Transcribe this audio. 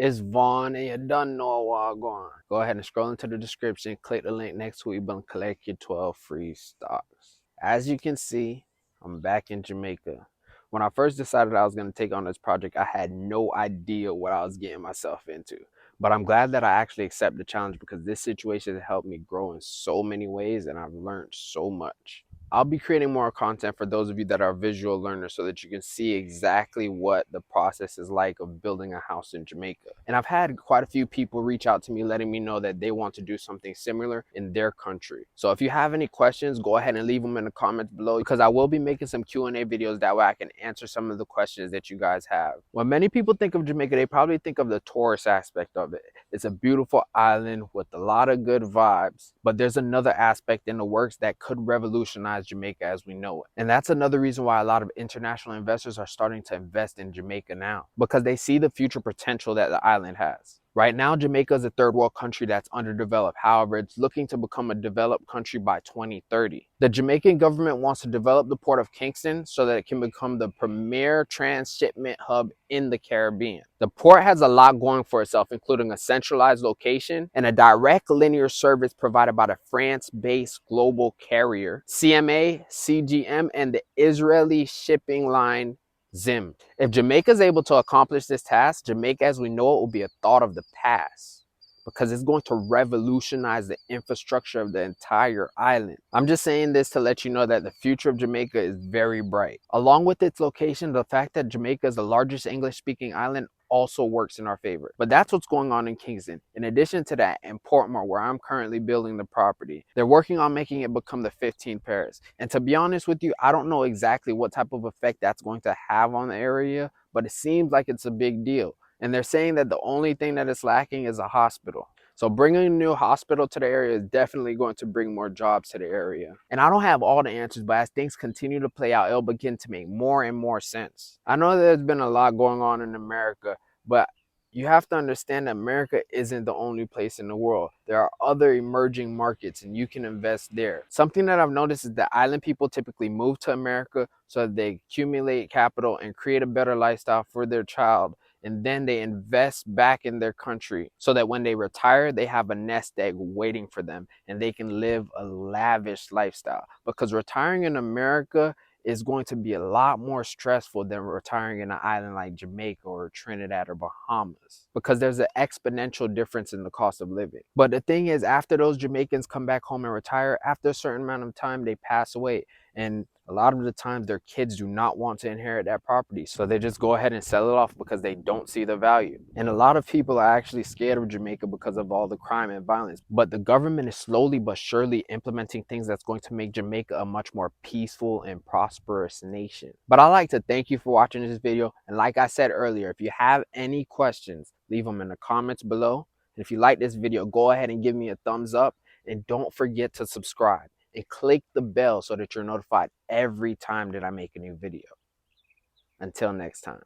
It's Vaughn, and you don't know what going. Go ahead and scroll into the description, click the link next to WeBull, and collect your 12 free stocks. As you can see, I'm back in Jamaica. When I first decided I was going to take on this project, I had no idea what I was getting myself into. But I'm glad that I actually accepted the challenge because this situation has helped me grow in so many ways and I've learned so much. I'll be creating more content for those of you that are visual learners so that you can see exactly what the process is like of building a house in Jamaica. And I've had quite a few people reach out to me letting me know that they want to do something similar in their country. So if you have any questions, go ahead and leave them in the comments below because I will be making some Q&A videos that way I can answer some of the questions that you guys have. When many people think of Jamaica, they probably think of the tourist aspect of it. It's a beautiful island with a lot of good vibes, but there's another aspect in the works that could revolutionize Jamaica as we know it. And that's another reason why a lot of international investors are starting to invest in Jamaica now, because they see the future potential that the island has. Right now, Jamaica is a third world country that's underdeveloped. However, it's looking to become a developed country by 2030. The Jamaican government wants to develop the port of Kingston so that it can become the premier transshipment hub in the Caribbean. The port has a lot going for itself, including a centralized location and a direct linear service provided by the France-based global carrier CMA, CGM, and the Israeli shipping line Zim. If Jamaica is able to accomplish this task, Jamaica as we know it will be a thought of the past because it's going to revolutionize the infrastructure of the entire island. I'm just saying this to let you know that the future of Jamaica is very bright. Along with its location, the fact that Jamaica is the largest English-speaking island also works in our favor. But that's what's going on in Kingston. In addition to that, in Portmore, where I'm currently building the property, they're working on making it become the 15th parish. And to be honest with you, I don't know exactly what type of effect that's going to have on the area, but it seems like it's a big deal. And they're saying that the only thing that is lacking is a hospital. So bringing a new hospital to the area is definitely going to bring more jobs to the area. And I don't have all the answers, but as things continue to play out, it'll begin to make more and more sense. I know there's been a lot going on in America, but you have to understand that America isn't the only place in the world. There are other emerging markets and you can invest there. Something that I've noticed is that island people typically move to America so that they accumulate capital and create a better lifestyle for their child. And then they invest back in their country so that when they retire, they have a nest egg waiting for them and they can live a lavish lifestyle. Because retiring in America is going to be a lot more stressful than retiring in an island like Jamaica or Trinidad or Bahamas, because there's an exponential difference in the cost of living. But the thing is, after those Jamaicans come back home and retire, after a certain amount of time, they pass away. And a lot of the times their kids do not want to inherit that property. So they just go ahead and sell it off because they don't see the value. And a lot of people are actually scared of Jamaica because of all the crime and violence. But the government is slowly but surely implementing things that's going to make Jamaica a much more peaceful and prosperous nation. But I'd like to thank you for watching this video. And like I said earlier, if you have any questions, leave them in the comments below. And if you like this video, go ahead and give me a thumbs up. And don't forget to subscribe and click the bell so that you're notified every time that I make a new video. Until next time.